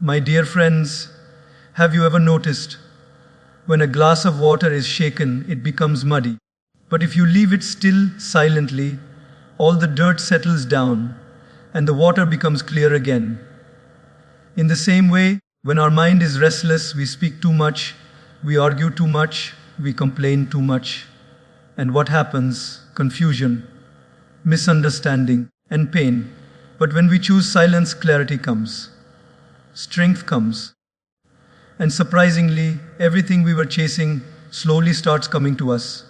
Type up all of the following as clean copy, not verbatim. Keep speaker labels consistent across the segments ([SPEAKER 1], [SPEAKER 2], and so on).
[SPEAKER 1] My dear friends, have you ever noticed when a glass of water is shaken, it becomes muddy? But if you leave it still silently, all the dirt settles down and the water becomes clear again. In the same way, when our mind is restless, we speak too much, we argue too much, we complain too much. And what happens? Confusion, misunderstanding, and pain. But when we choose silence, clarity comes. Strength comes. And surprisingly, everything we were chasing slowly starts coming to us.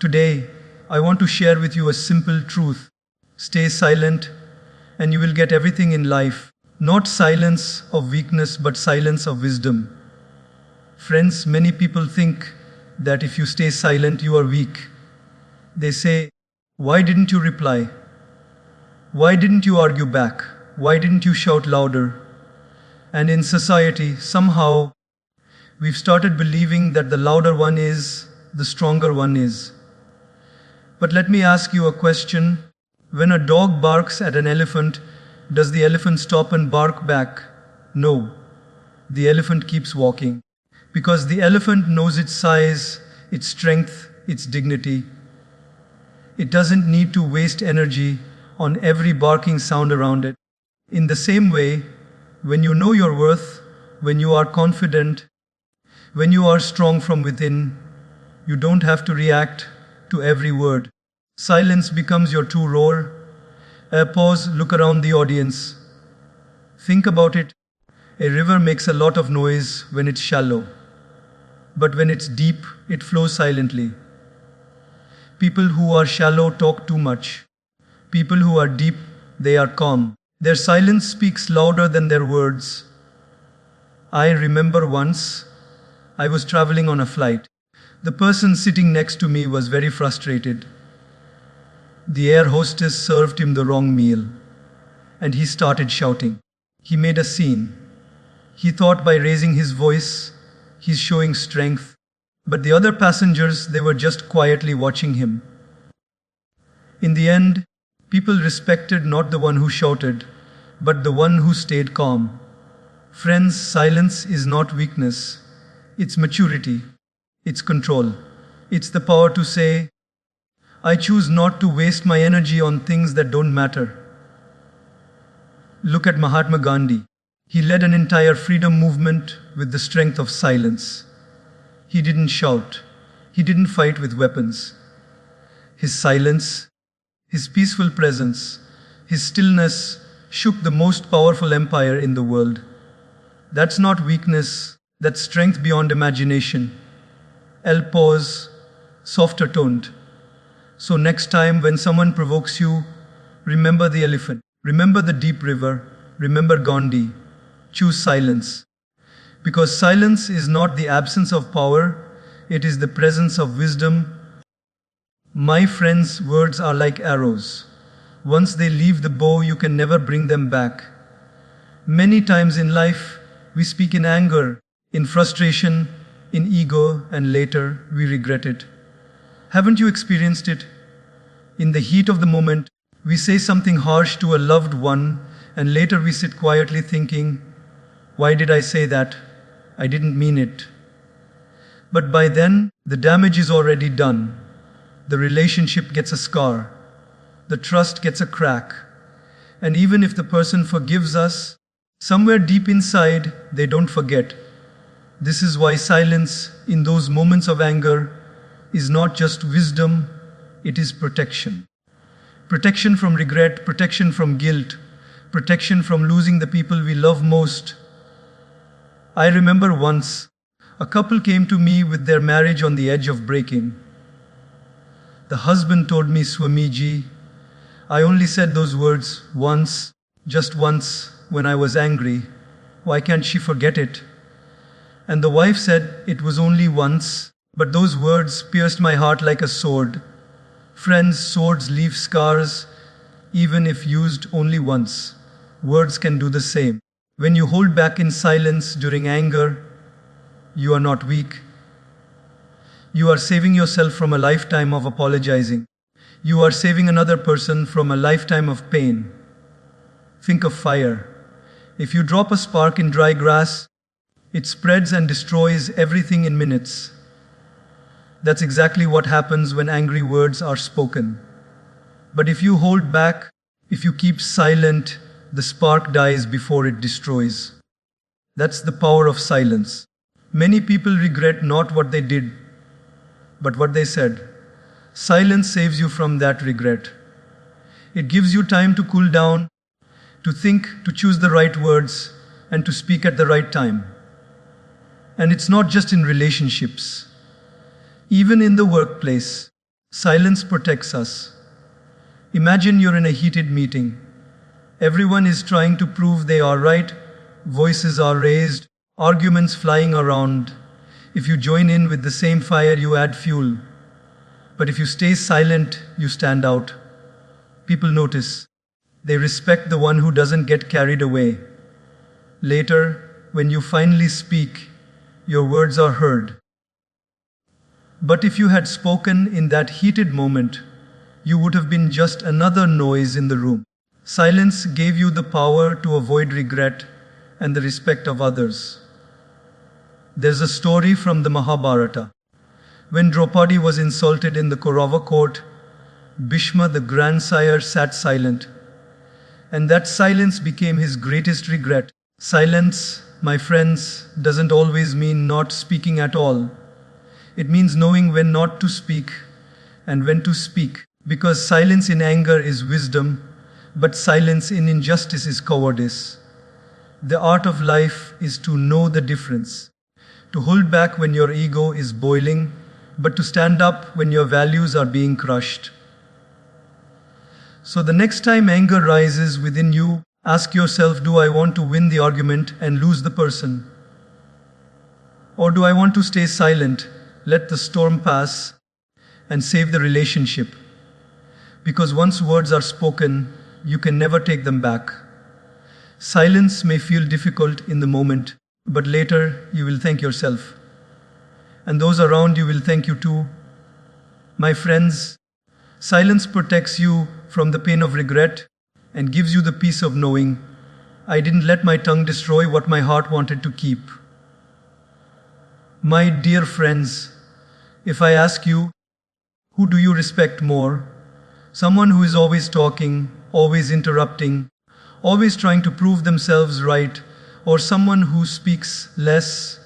[SPEAKER 1] Today, I want to share with you a simple truth. Stay silent, and you will get everything in life. Not silence of weakness, but silence of wisdom. Friends, many people think that if you stay silent, you are weak. They say, "Why didn't you reply? Why didn't you argue back? Why didn't you shout louder?" And in society, somehow, we've started believing that the louder one is, the stronger one is. But let me ask you a question. When a dog barks at an elephant, does the elephant stop and bark back? No. The elephant keeps walking. Because the elephant knows its size, its strength, its dignity. It doesn't need to waste energy on every barking sound around it. In the same way, when you know your worth, when you are confident, when you are strong from within, you don't have to react to every word. Silence becomes your true roar. A pause, look around the audience. Think about it. A river makes a lot of noise when it's shallow. But when it's deep, it flows silently. People who are shallow talk too much. People who are deep, they are calm. Their silence speaks louder than their words. I remember once, I was traveling on a flight. The person sitting next to me was very frustrated. The air hostess served him the wrong meal, and he started shouting. He made a scene. He thought by raising his voice, he's showing strength. But the other passengers, they were just quietly watching him. In the end, people respected not the one who shouted, but the one who stayed calm. Friends, silence is not weakness. It's maturity. It's control. It's the power to say, I choose not to waste my energy on things that don't matter. Look at Mahatma Gandhi. He led an entire freedom movement with the strength of silence. He didn't shout. He didn't fight with weapons. His silence, his peaceful presence, his stillness shook the most powerful empire in the world. That's not weakness, that's strength beyond imagination. El pause, softer toned. So next time when someone provokes you, remember the elephant, remember the deep river, remember Gandhi. Choose silence. Because silence is not the absence of power, it is the presence of wisdom. My friends, words are like arrows. Once they leave the bow, you can never bring them back. Many times in life, we speak in anger, in frustration, in ego, and later we regret it. Haven't you experienced it? In the heat of the moment, we say something harsh to a loved one, and later we sit quietly thinking, why did I say that? I didn't mean it. But by then, the damage is already done. The relationship gets a scar. The trust gets a crack. And even if the person forgives us, somewhere deep inside, they don't forget. This is why silence in those moments of anger is not just wisdom, it is protection. Protection from regret, protection from guilt, protection from losing the people we love most. I remember once, a couple came to me with their marriage on the edge of breaking. The husband told me, Swamiji, I only said those words once, just once, when I was angry. Why can't she forget it? And the wife said, it was only once, but those words pierced my heart like a sword. Friends, swords leave scars, even if used only once. Words can do the same. When you hold back in silence during anger, you are not weak. You are saving yourself from a lifetime of apologizing. You are saving another person from a lifetime of pain. Think of fire. If you drop a spark in dry grass, it spreads and destroys everything in minutes. That's exactly what happens when angry words are spoken. But if you hold back, if you keep silent, the spark dies before it destroys. That's the power of silence. Many people regret not what they did, but what they said. Silence saves you from that regret. It gives you time to cool down, to think, to choose the right words, and to speak at the right time. And it's not just in relationships. Even in the workplace, silence protects us. Imagine you're in a heated meeting. Everyone is trying to prove they are right, voices are raised, arguments flying around. If you join in with the same fire, you add fuel. But if you stay silent, you stand out. People notice. They respect the one who doesn't get carried away. Later, when you finally speak, your words are heard. But if you had spoken in that heated moment, you would have been just another noise in the room. Silence gave you the power to avoid regret and the respect of others. There's a story from the Mahabharata. When Draupadi was insulted in the Kaurava court, Bhishma, the grandsire, sat silent. And that silence became his greatest regret. Silence, my friends, doesn't always mean not speaking at all. It means knowing when not to speak and when to speak. Because silence in anger is wisdom, but silence in injustice is cowardice. The art of life is to know the difference. To hold back when your ego is boiling, but to stand up when your values are being crushed. So the next time anger rises within you, ask yourself, do I want to win the argument and lose the person? Or do I want to stay silent, let the storm pass, and save the relationship? Because once words are spoken, you can never take them back. Silence may feel difficult in the moment, but later you will thank yourself. And those around you will thank you too. My friends, silence protects you from the pain of regret and gives you the peace of knowing, I didn't let my tongue destroy what my heart wanted to keep. My dear friends, if I ask you, who do you respect more? Someone who is always talking, always interrupting, always trying to prove themselves right, or someone who speaks less,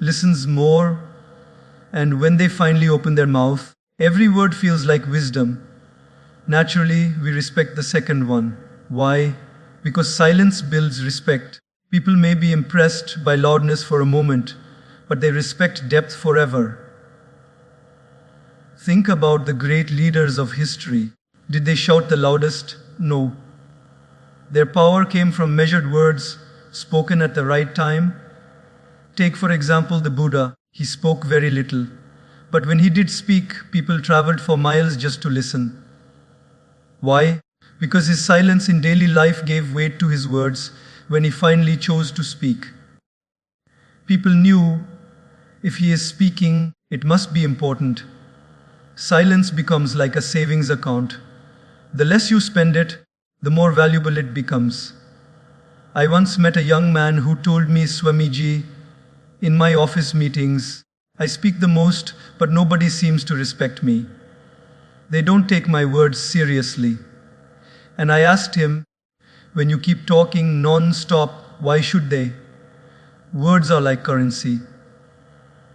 [SPEAKER 1] listens more, and when they finally open their mouth, every word feels like wisdom. Naturally, we respect the second one. Why? Because silence builds respect. People may be impressed by loudness for a moment, but they respect depth forever. Think about the great leaders of history. Did they shout the loudest? No. Their power came from measured words spoken at the right time. Take, for example, the Buddha. He spoke very little. But when he did speak, people traveled for miles just to listen. Why? Because his silence in daily life gave weight to his words when he finally chose to speak. People knew if he is speaking, it must be important. Silence becomes like a savings account. The less you spend it, the more valuable it becomes. I once met a young man who told me, Swamiji, in my office meetings, I speak the most, but nobody seems to respect me. They don't take my words seriously. And I asked him, when you keep talking non-stop, why should they? Words are like currency.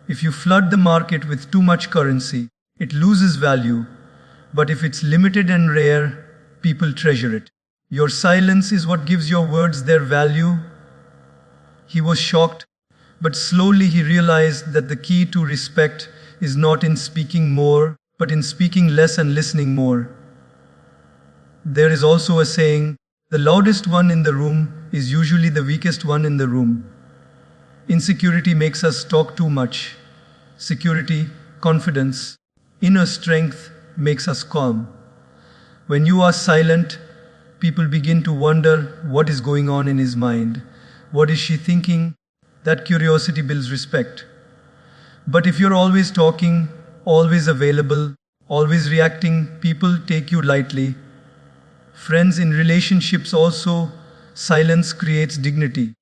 [SPEAKER 1] If you flood the market with too much currency, it loses value. But if it's limited and rare, people treasure it. Your silence is what gives your words their value. He was shocked, but slowly he realized that the key to respect is not in speaking more, but in speaking less and listening more. There is also a saying, the loudest one in the room is usually the weakest one in the room. Insecurity makes us talk too much. Security, confidence, inner strength makes us calm. When you are silent, people begin to wonder what is going on in his mind. What is she thinking? That curiosity builds respect. But if you're always talking, always available, always reacting, people take you lightly. Friends in relationships also, silence creates dignity.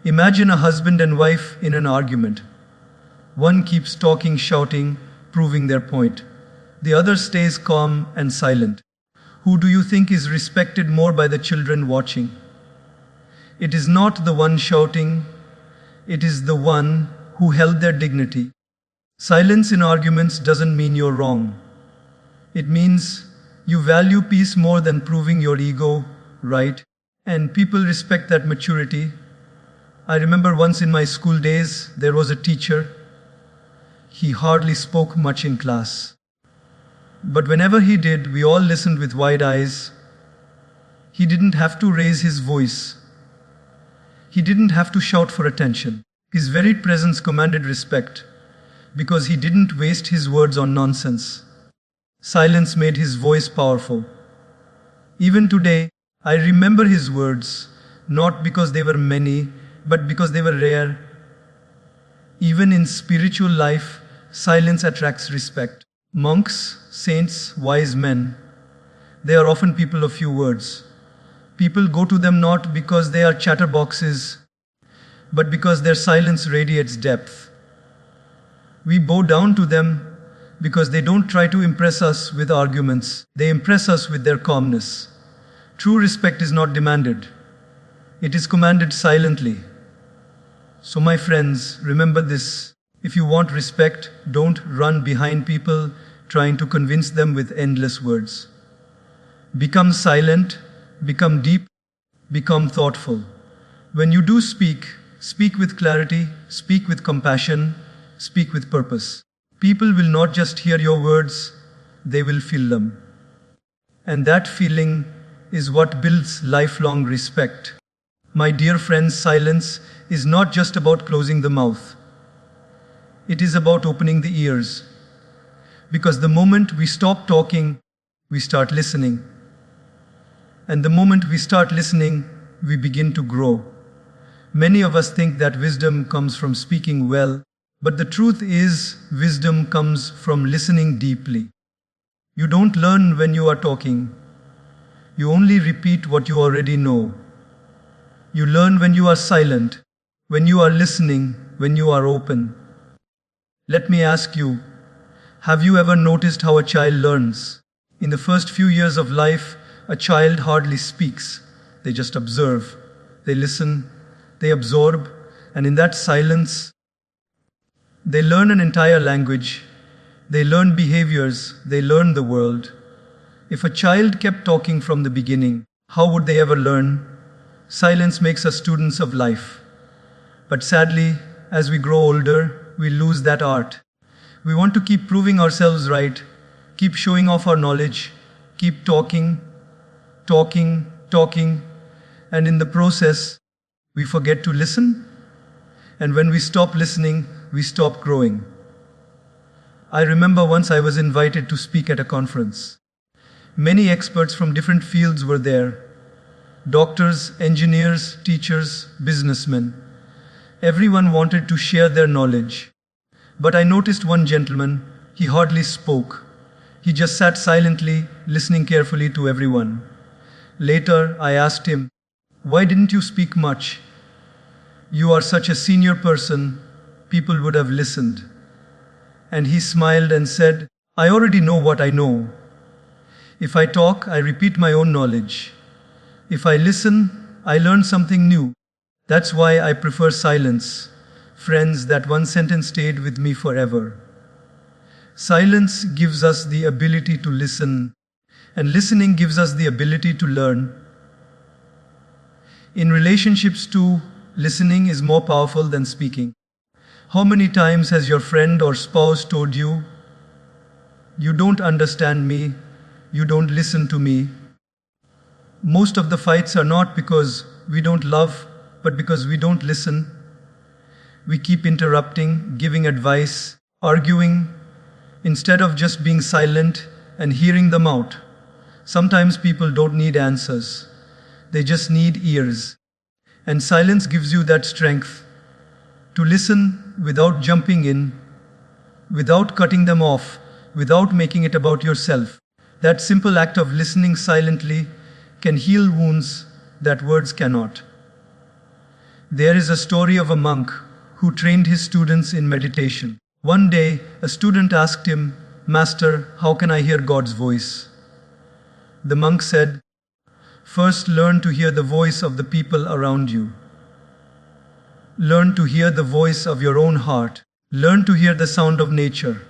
[SPEAKER 1] Imagine a husband and wife in an argument. One keeps talking, shouting, proving their point. The other stays calm and silent. Who do you think is respected more by the children watching? It is not the one shouting, it is the one who held their dignity. Silence in arguments doesn't mean you're wrong. It means you value peace more than proving your ego right, and people respect that maturity. I remember once in my school days, there was a teacher. He hardly spoke much in class. But whenever he did, we all listened with wide eyes. He didn't have to raise his voice. He didn't have to shout for attention. His very presence commanded respect because he didn't waste his words on nonsense. Silence made his voice powerful. Even today, I remember his words, not because they were many, but because they were rare. Even in spiritual life, silence attracts respect. Monks, saints, wise men, they are often people of few words. People go to them not because they are chatterboxes, but because their silence radiates depth. We bow down to them because they don't try to impress us with arguments. They impress us with their calmness. True respect is not demanded. It is commanded silently. So my friends, remember this. If you want respect, don't run behind people trying to convince them with endless words. Become silent, become deep, become thoughtful. When you do speak, speak with clarity, speak with compassion, speak with purpose. People will not just hear your words, they will feel them. And that feeling is what builds lifelong respect. My dear friends, silence is not just about closing the mouth. It is about opening the ears. Because the moment we stop talking, we start listening. And the moment we start listening, we begin to grow. Many of us think that wisdom comes from speaking well, but the truth is, wisdom comes from listening deeply. You don't learn when you are talking. You only repeat what you already know. You learn when you are silent, when you are listening, when you are open. Let me ask you, have you ever noticed how a child learns? In the first few years of life, a child hardly speaks. They just observe, they listen, they absorb, and in that silence, they learn an entire language, they learn behaviors, they learn the world. If a child kept talking from the beginning, how would they ever learn? Silence makes us students of life. But sadly, as we grow older, we lose that art. We want to keep proving ourselves right, keep showing off our knowledge, keep talking, and in the process, we forget to listen. And when we stop listening, we stop growing. I remember once I was invited to speak at a conference. Many experts from different fields were there. Doctors, engineers, teachers, businessmen. Everyone wanted to share their knowledge. But I noticed one gentleman, he hardly spoke. He just sat silently, listening carefully to everyone. Later, I asked him, "Why didn't you speak much? You are such a senior person, people would have listened." And he smiled and said, "I already know what I know. If I talk, I repeat my own knowledge. If I listen, I learn something new. That's why I prefer silence." Friends, that one sentence stayed with me forever. Silence gives us the ability to listen, and listening gives us the ability to learn. In relationships too, listening is more powerful than speaking. How many times has your friend or spouse told you, "You don't understand me, you don't listen to me"? Most of the fights are not because we don't love, but because we don't listen. We keep interrupting, giving advice, arguing, instead of just being silent and hearing them out. Sometimes people don't need answers. They just need ears. And silence gives you that strength to listen without jumping in, without cutting them off, without making it about yourself. That simple act of listening silently can heal wounds, that words cannot. There is a story of a monk who trained his students in meditation. One day, a student asked him, "Master, how can I hear God's voice?" The monk said, "First learn to hear the voice of the people around you. Learn to hear the voice of your own heart. Learn to hear the sound of nature.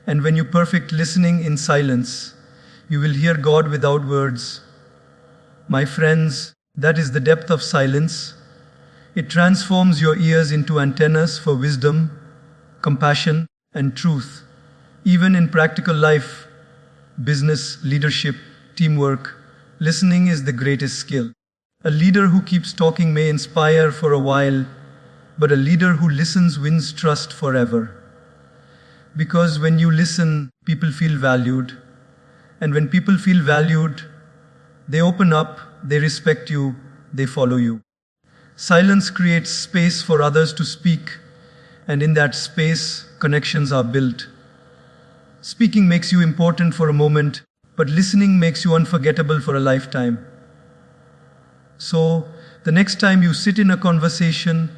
[SPEAKER 1] And when you perfect listening in silence, you will hear God without words." My friends, that is the depth of silence. It transforms your ears into antennas for wisdom, compassion, and truth. Even in practical life, business, leadership, teamwork, listening is the greatest skill. A leader who keeps talking may inspire for a while, but a leader who listens wins trust forever. Because when you listen, people feel valued. And when people feel valued, they open up, they respect you, they follow you. Silence creates space for others to speak, and in that space, connections are built. Speaking makes you important for a moment, but listening makes you unforgettable for a lifetime. So, the next time you sit in a conversation,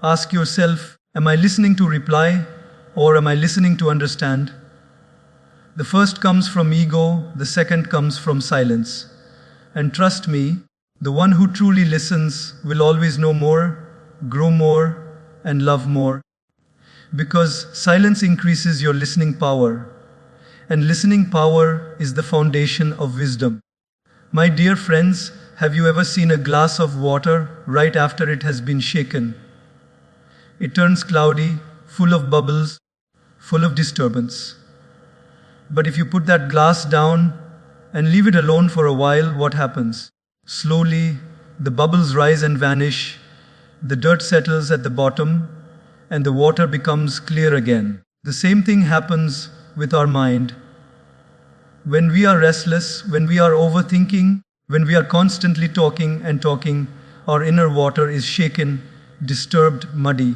[SPEAKER 1] ask yourself, am I listening to reply or am I listening to understand? The first comes from ego, the second comes from silence. And trust me, the one who truly listens will always know more, grow more, and love more. Because silence increases your listening power. And listening power is the foundation of wisdom. My dear friends, have you ever seen a glass of water right after it has been shaken? It turns cloudy, full of bubbles, full of disturbance. But if you put that glass down and leave it alone for a while, what happens? Slowly, the bubbles rise and vanish, the dirt settles at the bottom, and the water becomes clear again. The same thing happens with our mind. When we are restless, when we are overthinking, when we are constantly talking and talking, our inner water is shaken, disturbed, muddy.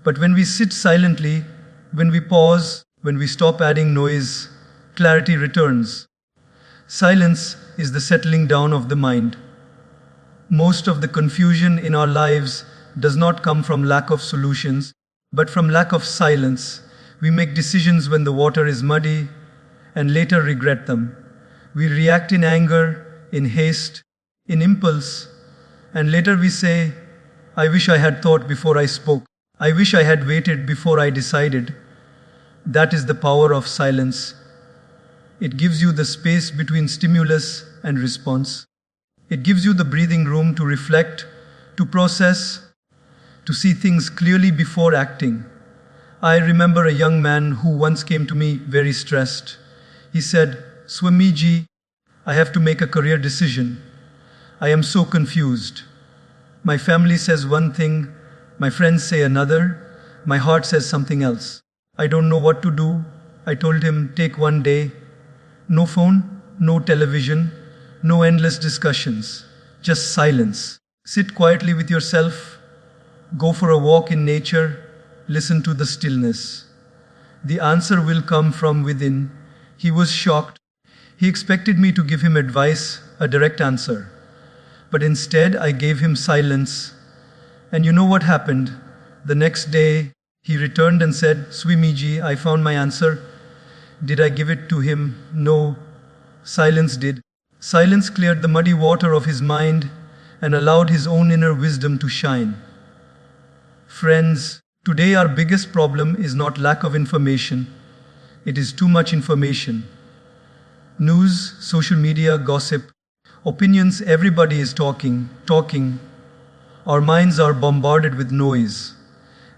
[SPEAKER 1] But when we sit silently, when we pause, when we stop adding noise, clarity returns. Silence is the settling down of the mind. Most of the confusion in our lives does not come from lack of solutions, but from lack of silence. We make decisions when the water is muddy and later regret them. We react in anger, in haste, in impulse, and later we say, "I wish I had thought before I spoke. I wish I had waited before I decided." That is the power of silence. It gives you the space between stimulus and response. It gives you the breathing room to reflect, to process, to see things clearly before acting. I remember a young man who once came to me very stressed. He said, "Swamiji, I have to make a career decision. I am so confused. My family says one thing, my friends say another, my heart says something else. I don't know what to do." I told him, "Take one day. No phone, no television, no endless discussions. Just silence. Sit quietly with yourself. Go for a walk in nature. Listen to the stillness. The answer will come from within." He was shocked. He expected me to give him advice, a direct answer. But instead, I gave him silence. And you know what happened? The next day, he returned and said, "Swamiji, I found my answer." Did I give it to him? No. Silence did. Silence cleared the muddy water of his mind and allowed his own inner wisdom to shine. Friends, today our biggest problem is not lack of information. It is too much information. News, social media, gossip, opinions, everybody is talking. Our minds are bombarded with noise.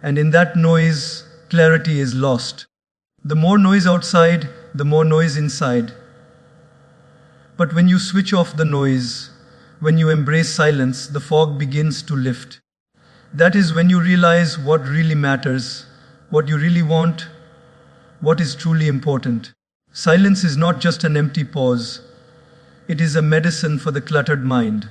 [SPEAKER 1] And in that noise, clarity is lost. The more noise outside, the more noise inside. But when you switch off the noise, when you embrace silence, the fog begins to lift. That is when you realize what really matters, what you really want, what is truly important. Silence is not just an empty pause. It is a medicine for the cluttered mind.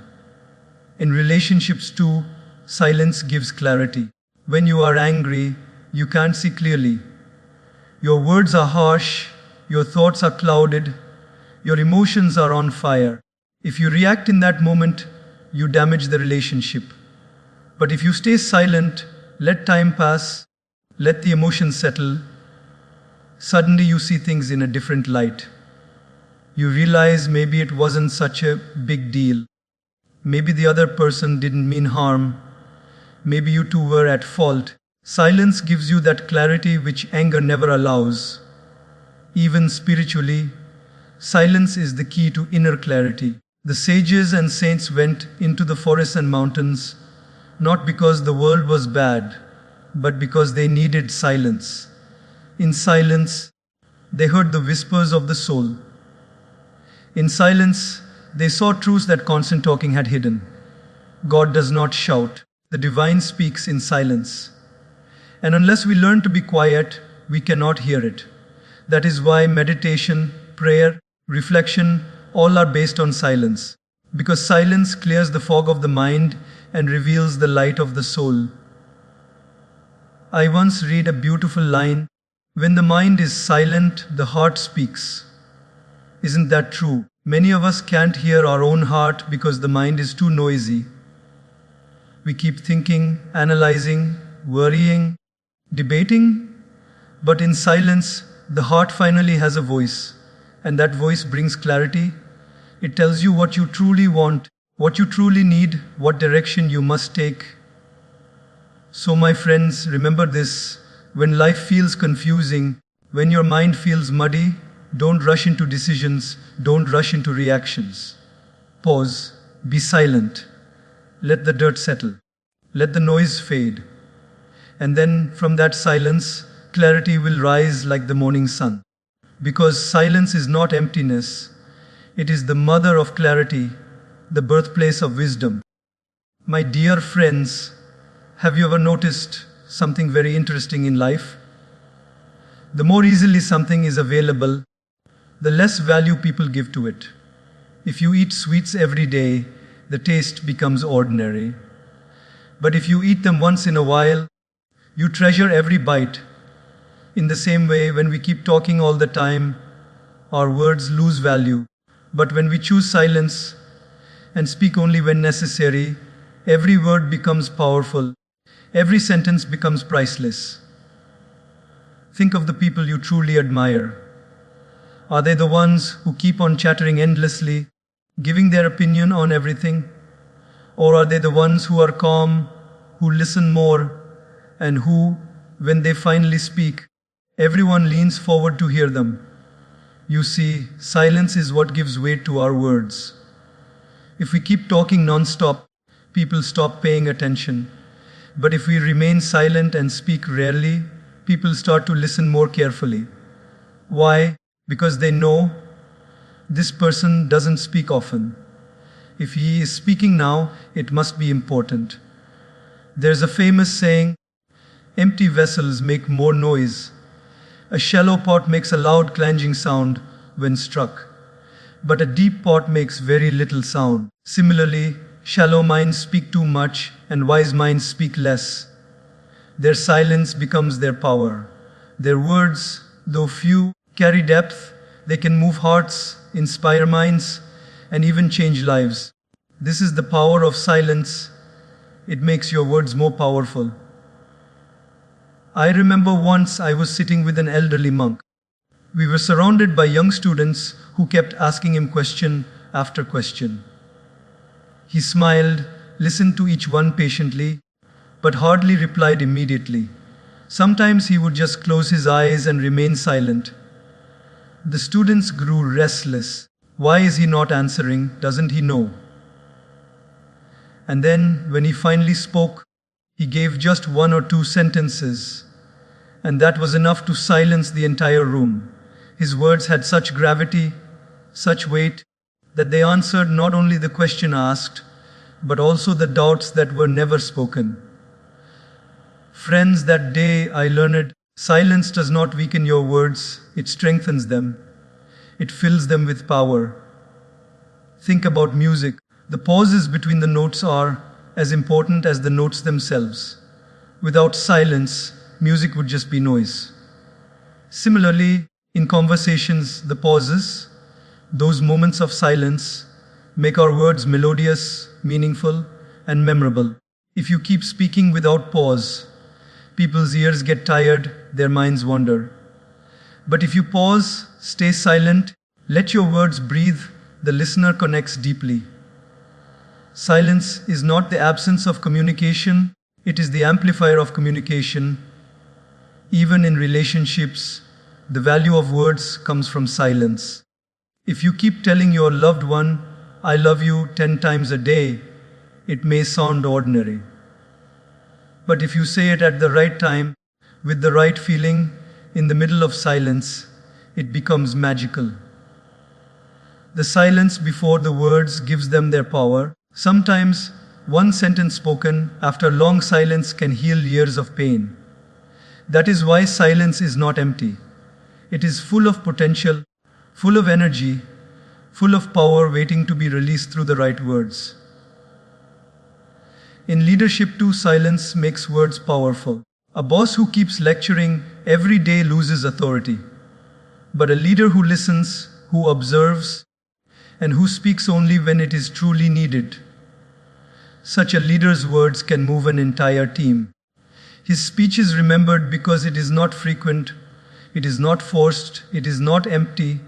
[SPEAKER 1] In relationships too, silence gives clarity. When you are angry, you can't see clearly. Your words are harsh, your thoughts are clouded, your emotions are on fire. If you react in that moment, you damage the relationship. But if you stay silent, let time pass, let the emotions settle, suddenly you see things in a different light. You realize maybe it wasn't such a big deal. Maybe the other person didn't mean harm. Maybe you two were at fault. Silence gives you that clarity which anger never allows. Even spiritually, silence is the key to inner clarity. The sages and saints went into the forests and mountains, not because the world was bad, but because they needed silence. In silence, they heard the whispers of the soul. In silence, they saw truths that constant talking had hidden. God does not shout. The divine speaks in silence. And unless we learn to be quiet, we cannot hear it. That is why meditation, prayer, reflection, all are based on silence. Because silence clears the fog of the mind and reveals the light of the soul. I once read a beautiful line, "When the mind is silent, the heart speaks." Isn't that true? Many of us can't hear our own heart because the mind is too noisy. We keep thinking, analyzing, worrying, debating, but in silence, the heart finally has a voice, and that voice brings clarity. It tells you what you truly want, what you truly need, what direction you must take. So, my friends, remember this: when life feels confusing, when your mind feels muddy, don't rush into decisions, don't rush into reactions. Pause, be silent, let the dirt settle, let the noise fade. And then from that silence, clarity will rise like the morning sun. Because silence is not emptiness, it is the mother of clarity, the birthplace of wisdom. My dear friends, have you ever noticed something very interesting in life? The more easily something is available, the less value people give to it. If you eat sweets every day, the taste becomes ordinary. But if you eat them once in a while, you treasure every bite. In the same way, when we keep talking all the time, our words lose value. But when we choose silence and speak only when necessary, every word becomes powerful. Every sentence becomes priceless. Think of the people you truly admire. Are they the ones who keep on chattering endlessly, giving their opinion on everything? Or are they the ones who are calm, who listen more, and who, when they finally speak, everyone leans forward to hear them? You see, silence is what gives weight to our words. If we keep talking non-stop, people stop paying attention. But if we remain silent and speak rarely, people start to listen more carefully. Why? Because they know this person doesn't speak often. If he is speaking now, it must be important. There's a famous saying, "Empty vessels make more noise. A shallow pot makes a loud clanging sound when struck, but a deep pot makes very little sound." Similarly, shallow minds speak too much and wise minds speak less. Their silence becomes their power. Their words, though few, carry depth. They can move hearts, inspire minds, and even change lives. This is the power of silence. It makes your words more powerful. I remember once I was sitting with an elderly monk. We were surrounded by young students who kept asking him question after question. He smiled, listened to each one patiently, but hardly replied immediately. Sometimes he would just close his eyes and remain silent. The students grew restless. Why is he not answering? Doesn't he know? And then, when he finally spoke, he gave just one or two sentences, and that was enough to silence the entire room. His words had such gravity, such weight, that they answered not only the question asked, but also the doubts that were never spoken. Friends, that day I learned silence does not weaken your words, it strengthens them. It fills them with power. Think about music. The pauses between the notes are as important as the notes themselves. Without silence, music would just be noise. Similarly, in conversations, the pauses, those moments of silence, make our words melodious, meaningful, and memorable. If you keep speaking without pause, people's ears get tired, their minds wander. But if you pause, stay silent, let your words breathe, the listener connects deeply. Silence is not the absence of communication, it is the amplifier of communication. Even in relationships, the value of words comes from silence. If you keep telling your loved one, "I love you" 10 times a day, it may sound ordinary. But if you say it at the right time, with the right feeling, in the middle of silence, it becomes magical. The silence before the words gives them their power. Sometimes, one sentence spoken after long silence can heal years of pain. That is why silence is not empty. It is full of potential, full of energy, full of power waiting to be released through the right words. In leadership too, silence makes words powerful. A boss who keeps lecturing every day loses authority. But a leader who listens, who observes, and who speaks only when it is truly needed, such a leader's words can move an entire team. His speech is remembered because it is not frequent, it is not forced, it is not empty,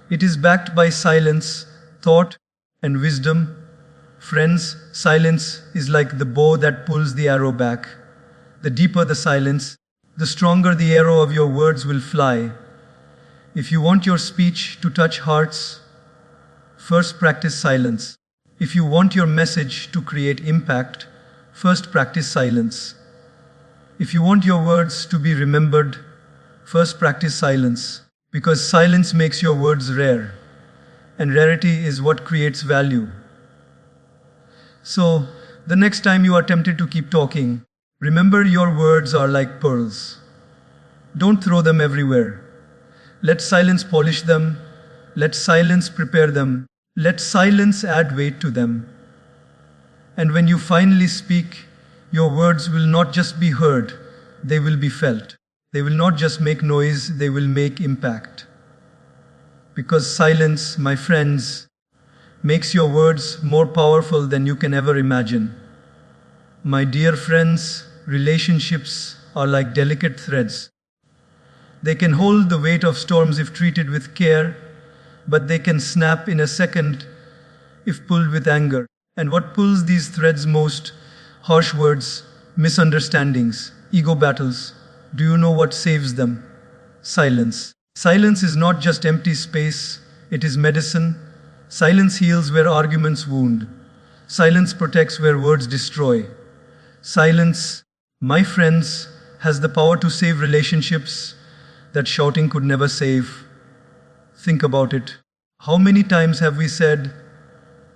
[SPEAKER 1] it is backed by silence, thought, and wisdom. Friends, silence is like the bow that pulls the arrow back. The deeper the silence, the stronger the arrow of your words will fly. If you want your speech to touch hearts, first practice silence. If you want your message to create impact, first practice silence. If you want your words to be remembered, first practice silence. Because silence makes your words rare, and rarity is what creates value. So, the next time you are tempted to keep talking, remember your words are like pearls. Don't throw them everywhere. Let silence polish them. Let silence prepare them. Let silence add weight to them. And when you finally speak, your words will not just be heard, they will be felt. They will not just make noise, they will make impact. Because silence, my friends, makes your words more powerful than you can ever imagine. My dear friends, relationships are like delicate threads. They can hold the weight of storms if treated with care, but they can snap in a second if pulled with anger. And what pulls these threads most? Harsh words, misunderstandings, ego battles. Do you know what saves them? Silence. Silence is not just empty space, it is medicine. Silence heals where arguments wound. Silence protects where words destroy. Silence, my friends, has the power to save relationships that shouting could never save. Think about it. How many times have we said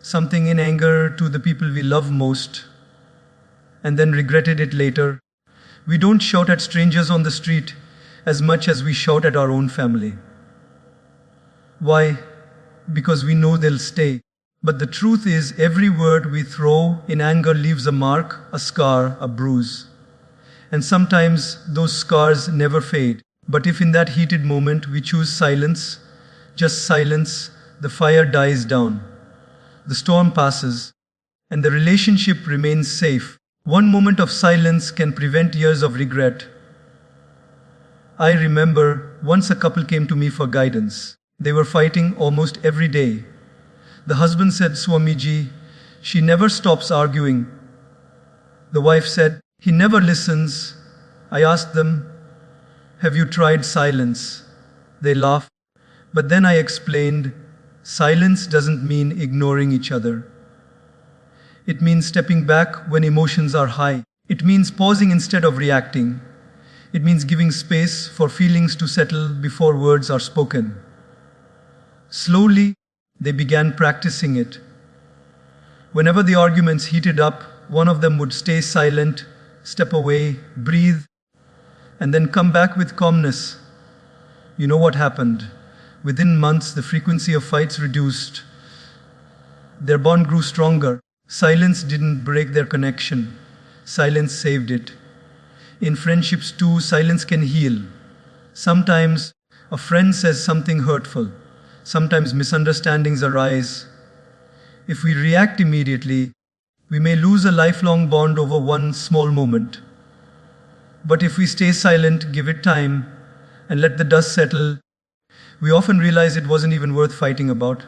[SPEAKER 1] something in anger to the people we love most and then regretted it later? We don't shout at strangers on the street as much as we shout at our own family. Why? Because we know they'll stay. But the truth is, every word we throw in anger leaves a mark, a scar, a bruise. And sometimes those scars never fade. But if in that heated moment we choose silence, just silence, the fire dies down. The storm passes, and the relationship remains safe. One moment of silence can prevent years of regret. I remember once a couple came to me for guidance. They were fighting almost every day. The husband said, "Swamiji, she never stops arguing." The wife said, "He never listens." I asked them, "Have you tried silence?" They laughed. But then I explained, silence doesn't mean ignoring each other. It means stepping back when emotions are high. It means pausing instead of reacting. It means giving space for feelings to settle before words are spoken. Slowly, they began practicing it. Whenever the arguments heated up, one of them would stay silent, step away, breathe, and then come back with calmness. You know what happened? Within months, the frequency of fights reduced. Their bond grew stronger. Silence didn't break their connection. Silence saved it. In friendships too, silence can heal. Sometimes a friend says something hurtful. Sometimes misunderstandings arise. If we react immediately, We may lose a lifelong bond over one small moment. But if we stay silent, give it time, and let the dust settle, we often realize it wasn't even worth fighting about.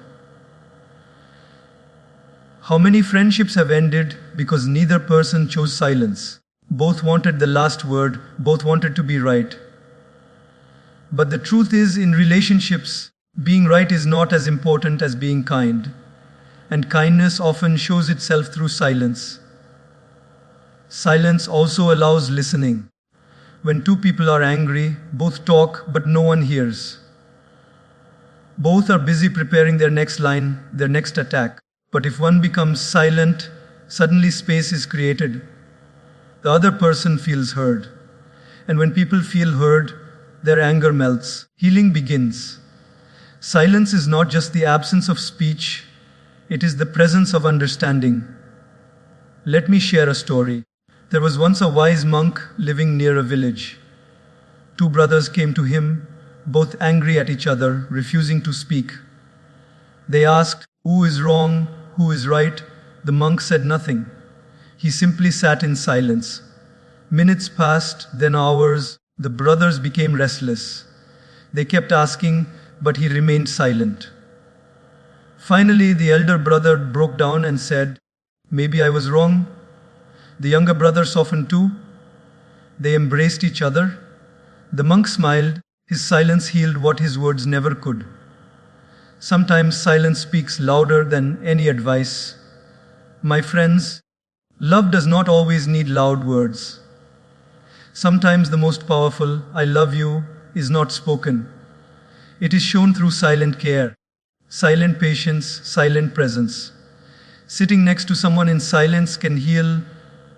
[SPEAKER 1] How many friendships have ended because neither person chose silence? Both wanted the last word, both wanted to be right. But the truth is, in relationships, being right is not as important as being kind. And kindness often shows itself through silence. Silence also allows listening. When two people are angry, both talk but no one hears. Both are busy preparing their next line, their next attack. But if one becomes silent, suddenly space is created. The other person feels heard. And when people feel heard, their anger melts. Healing begins. Silence is not just the absence of speech, it is the presence of understanding. Let me share a story. There was once a wise monk living near a village. Two brothers came to him, both angry at each other, refusing to speak. They asked, "Who is wrong? Who is right?" The monk said nothing. He simply sat in silence. Minutes passed, then hours. The brothers became restless. They kept asking, but he remained silent. Finally, the elder brother broke down and said, "Maybe I was wrong." The younger brother softened too. They embraced each other. The monk smiled. His silence healed what his words never could. Sometimes silence speaks louder than any advice. My friends, love does not always need loud words. Sometimes the most powerful, "I love you," is not spoken. It is shown through silent care, silent patience, silent presence. Sitting next to someone in silence can heal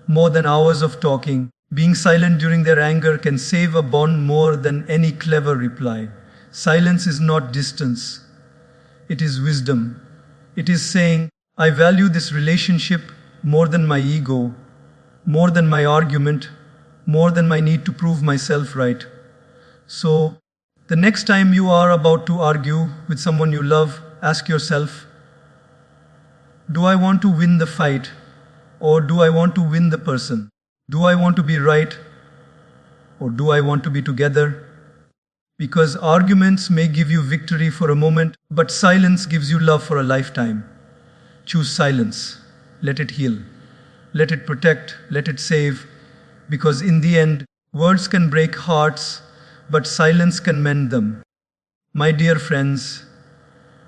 [SPEAKER 1] more than hours of talking. Being silent during their anger can save a bond more than any clever reply. Silence is not distance. It is wisdom. It is saying, "I value this relationship more than my ego, more than my argument, more than my need to prove myself right." So, the next time you are about to argue with someone you love, ask yourself, do I want to win the fight, or do I want to win the person? Do I want to be right, or do I want to be together? Because arguments may give you victory for a moment, but silence gives you love for a lifetime. Choose silence. Let it heal. Let it protect. Let it save. Because in the end, words can break hearts, but silence can mend them. My dear friends,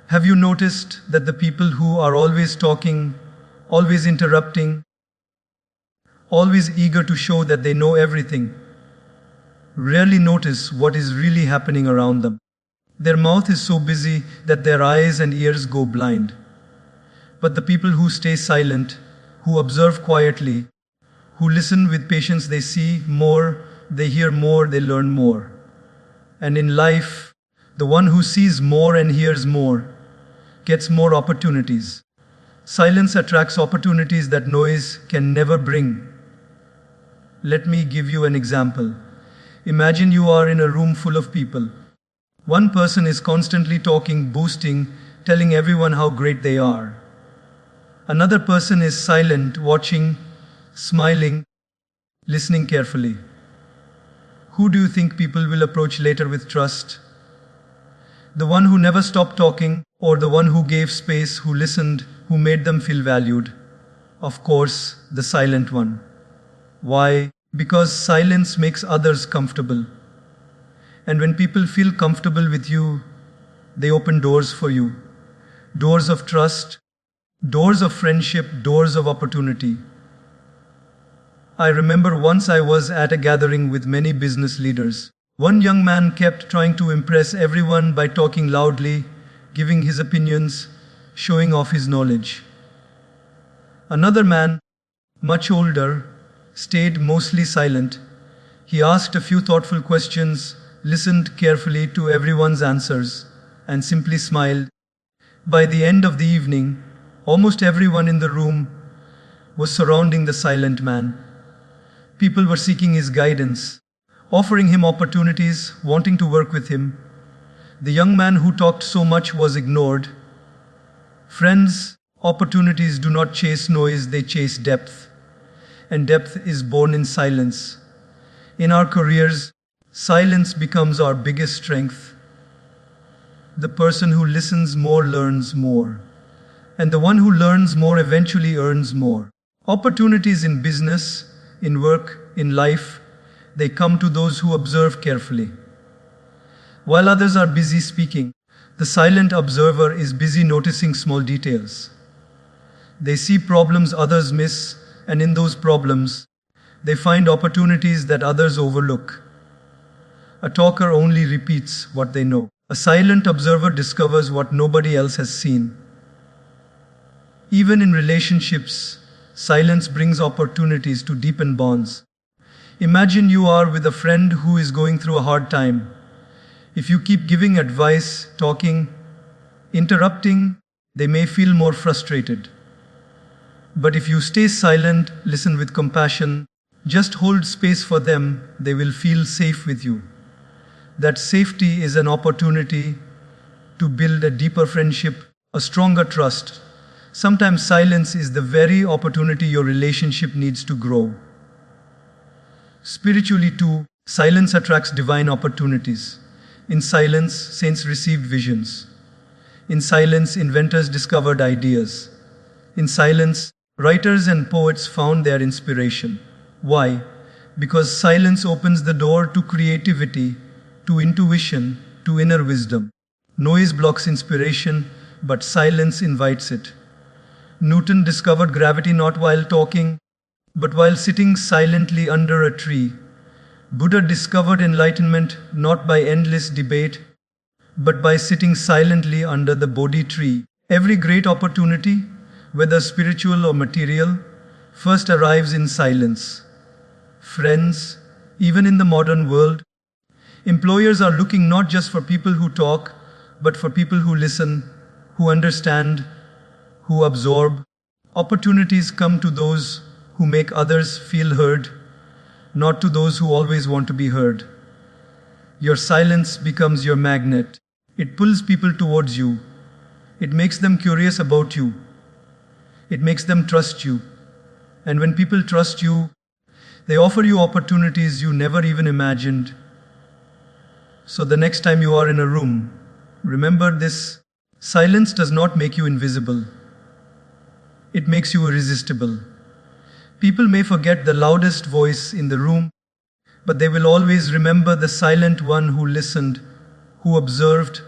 [SPEAKER 1] have you noticed that the people who are always talking, always interrupting, always eager to show that they know everything, rarely notice what is really happening around them? Their mouth is so busy that their eyes and ears go blind. But the people who stay silent, who observe quietly, who listen with patience, they see more, they hear more, they learn more. And in life, the one who sees more and hears more gets more opportunities. Silence attracts opportunities that noise can never bring. Let me give you an example. Imagine you are in a room full of people. One person is constantly talking, boasting, telling everyone how great they are. Another person is silent, watching, smiling, listening carefully. Who do you think people will approach later with trust? The one who never stopped talking, or the one who gave space, who listened, who made them feel valued? Of course, the silent one. Why? Because silence makes others comfortable. And when people feel comfortable with you, they open doors for you. Doors of trust, doors of friendship, doors of opportunity. I remember once I was at a gathering with many business leaders. One young man kept trying to impress everyone by talking loudly, giving his opinions, showing off his knowledge. Another man, much older, stayed mostly silent. He asked a few thoughtful questions, listened carefully to everyone's answers, and simply smiled. By the end of the evening, almost everyone in the room was surrounding the silent man. People were seeking his guidance, offering him opportunities, wanting to work with him. The young man who talked so much was ignored. Friends, Opportunities do not chase noise, they chase depth. And depth is born in silence. In our careers, silence becomes our biggest strength. The person who listens more learns more. And the one who learns more eventually earns more. Opportunities in business, in work, in life, they come to those who observe carefully. While others are busy speaking, the silent observer is busy noticing small details. They see problems others miss, and in those problems, they find opportunities that others overlook. A talker only repeats what they know. A silent observer discovers what nobody else has seen. Even in relationships, silence brings opportunities to deepen bonds. Imagine you are with a friend who is going through a hard time. If you keep giving advice, talking, interrupting, they may feel more frustrated. But if you stay silent, listen with compassion, just hold space for them, they will feel safe with you. That safety is an opportunity to build a deeper friendship, a stronger trust. Sometimes silence is the very opportunity your relationship needs to grow. Spiritually too, silence attracts divine opportunities. In silence, saints received visions. In silence, inventors discovered ideas. In silence, writers and poets found their inspiration. Why? Because silence opens the door to creativity, to intuition, to inner wisdom. Noise blocks inspiration, but silence invites it. Newton discovered gravity not while talking, but while sitting silently under a tree. Buddha discovered enlightenment not by endless debate, but by sitting silently under the Bodhi tree. Every great opportunity, whether spiritual or material, first arrives in silence. Friends, even in the modern world, employers are looking not just for people who talk, but for people who listen, who understand, who absorb. Opportunities come to those who make others feel heard, not to those who always want to be heard. Your silence becomes your magnet. It pulls people towards you. It makes them curious about you. It makes them trust you. And when people trust you, they offer you opportunities you never even imagined. So the next time you are in a room, remember this: silence does not make you invisible. It makes you irresistible. People may forget the loudest voice in the room, but they will always remember the silent one who listened, who observed,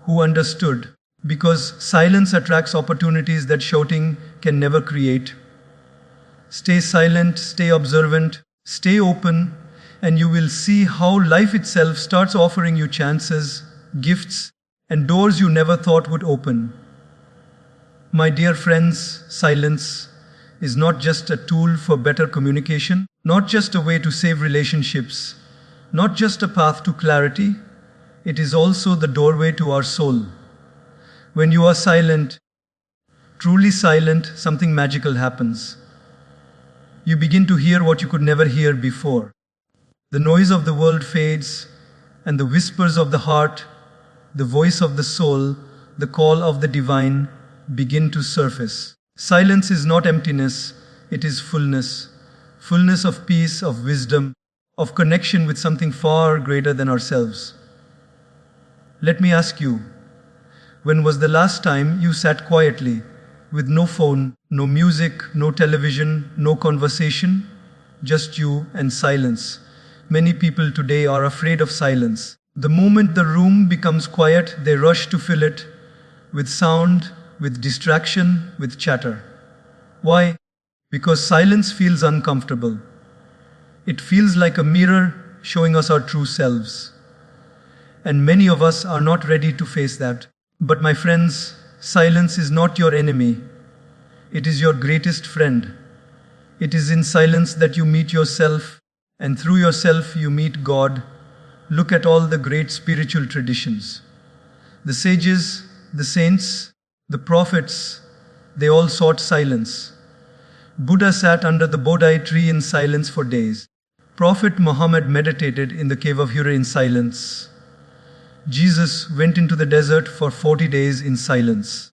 [SPEAKER 1] who understood. Because silence attracts opportunities that shouting can never create. Stay silent, stay observant, stay open, and you will see how life itself starts offering you chances, gifts, and doors you never thought would open. My dear friends, silence is not just a tool for better communication, not just a way to save relationships, not just a path to clarity. It is also the doorway to our soul. When you are silent, truly silent, something magical happens. You begin to hear what you could never hear before. The noise of the world fades, and the whispers of the heart, the voice of the soul, the call of the divine begin to surface. Silence is not emptiness, it is fullness. Fullness of peace, of wisdom, of connection with something far greater than ourselves. Let me ask you, when was the last time you sat quietly, with no phone, no music, no television, no conversation, just you and silence? Many people today are afraid of silence. The moment the room becomes quiet, they rush to fill it with sound, with distraction, with chatter. Why? Because silence feels uncomfortable. It feels like a mirror showing us our true selves. And many of us are not ready to face that. But my friends, silence is not your enemy. It is your greatest friend. It is in silence that you meet yourself, and through yourself you meet God. Look at all the great spiritual traditions. The sages, the saints, the prophets, they all sought silence. Buddha sat under the Bodhi tree in silence for days. Prophet Muhammad meditated in the cave of Hira in silence. Jesus went into the desert for 40 days in silence.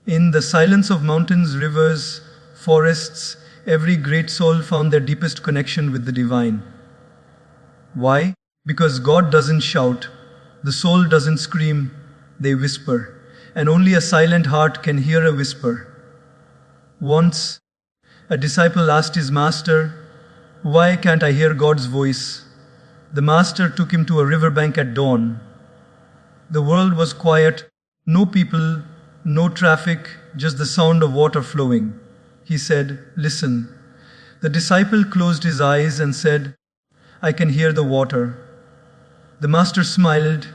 [SPEAKER 1] In the silence of mountains, rivers, forests, every great soul found their deepest connection with the divine. Why? Because God doesn't shout, the soul doesn't scream, they whisper, and only a silent heart can hear a whisper. Once, a disciple asked his master, "Why can't I hear God's voice?" The master took him to a riverbank at dawn. The world was quiet, no people, no traffic, just the sound of water flowing. He said, "Listen." The disciple closed his eyes and said, "I can hear the water." The master smiled.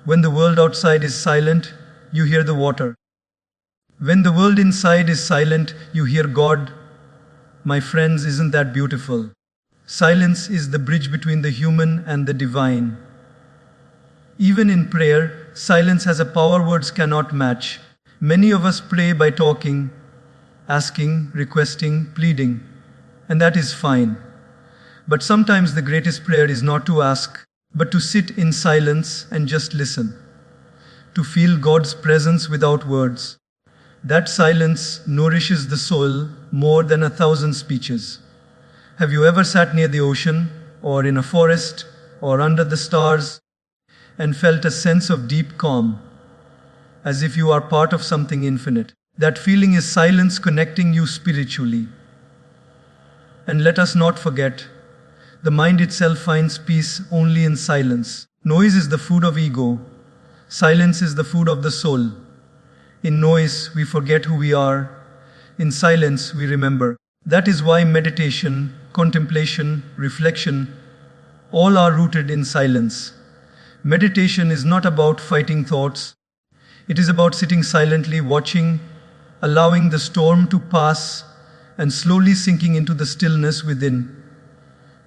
[SPEAKER 1] When the world outside is silent, you hear the water. When the world inside is silent, you hear God. My friends, isn't that beautiful? Silence is the bridge between the human and the divine. Even in prayer, silence has a power words cannot match. Many of us pray by talking, asking, requesting, pleading, and that is fine. But sometimes the greatest prayer is not to ask, but to sit in silence and just listen, to feel God's presence without words. That silence nourishes the soul more than 1,000 speeches. Have you ever sat near the ocean, or in a forest, or under the stars, and felt a sense of deep calm, as if you are part of something infinite? That feeling is silence connecting you spiritually. And let us not forget, the mind itself finds peace only in silence. Noise is the food of ego. Silence is the food of the soul. In noise, we forget who we are. In silence, we remember. That is why meditation, contemplation, reflection, all are rooted in silence. Meditation is not about fighting thoughts. It is about sitting silently, watching, allowing the storm to pass, and slowly sinking into the stillness within.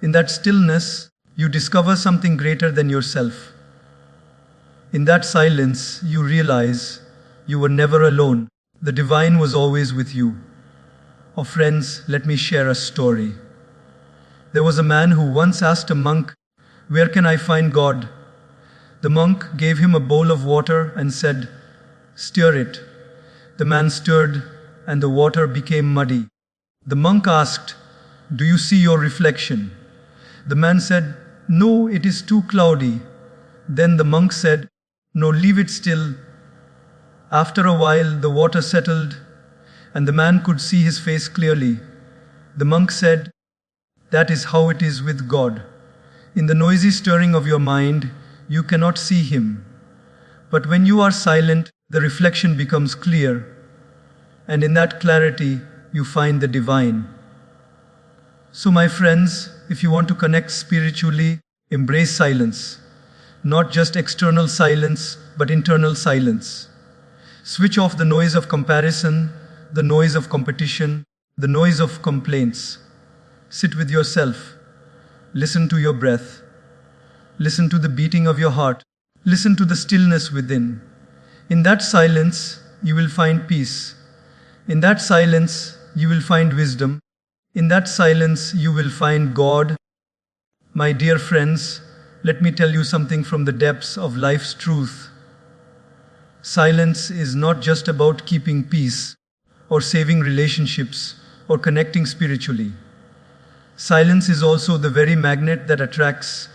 [SPEAKER 1] In that stillness, you discover something greater than yourself. In that silence, you realize you were never alone. The divine was always with you. Oh friends, let me share a story. There was a man who once asked a monk, "Where can I find God?" The monk gave him a bowl of water and said, "Stir it." The man stirred, and the water became muddy. The monk asked, "Do you see your reflection?" The man said, "No, it is too cloudy." Then the monk said, "No, leave it still." After a while, the water settled, and the man could see his face clearly. The monk said, "That is how it is with God. In the noisy stirring of your mind, you cannot see Him. But when you are silent, the reflection becomes clear, and in that clarity, you find the divine." So, my friends, if you want to connect spiritually, embrace silence. Not just external silence, but internal silence. Switch off the noise of comparison, the noise of competition, the noise of complaints. Sit with yourself. Listen to your breath. Listen to the beating of your heart. Listen to the stillness within. In that silence, you will find peace. In that silence, you will find wisdom. In that silence, you will find God. My dear friends, let me tell you something from the depths of life's truth. Silence is not just about keeping peace, or saving relationships, or connecting spiritually. Silence is also the very magnet that attracts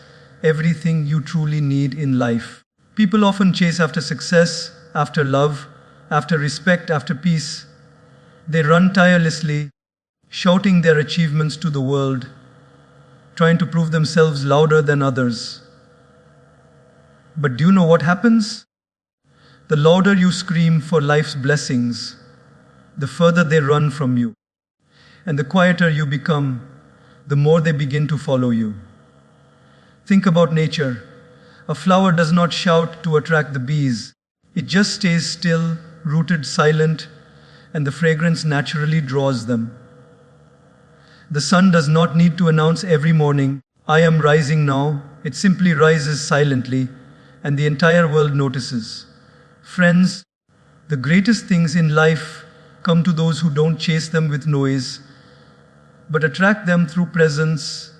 [SPEAKER 1] everything you truly need in life. People often chase after success, after love, after respect, after peace. They run tirelessly, shouting their achievements to the world, trying to prove themselves louder than others. But do you know what happens? The louder you scream for life's blessings, the further they run from you. And the quieter you become, the more they begin to follow you. Think about nature. A flower does not shout to attract the bees. It just stays still, rooted, silent, and the fragrance naturally draws them. The sun does not need to announce every morning, "I am rising now." It simply rises silently, and the entire world notices. Friends, the greatest things in life come to those who don't chase them with noise, but attract them through presence,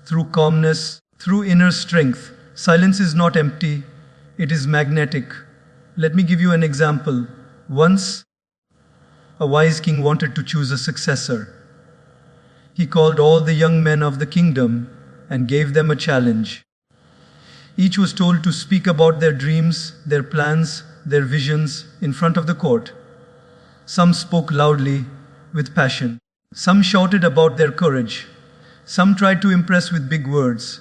[SPEAKER 1] through calmness, through inner strength. Silence is not empty, it is magnetic. Let me give you an example. Once, a wise king wanted to choose a successor. He called all the young men of the kingdom and gave them a challenge. Each was told to speak about their dreams, their plans, their visions in front of the court. Some spoke loudly, with passion. Some shouted about their courage. Some tried to impress with big words.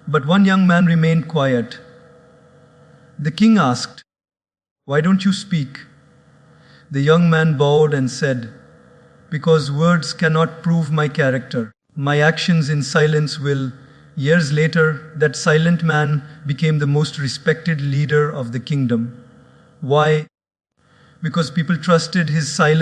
[SPEAKER 1] But one young man remained quiet. The king asked, "Why don't you speak?" The young man bowed and said, "Because words cannot prove my character. My actions in silence will." Years later, that silent man became the most respected leader of the kingdom. Why? Because people trusted his silence.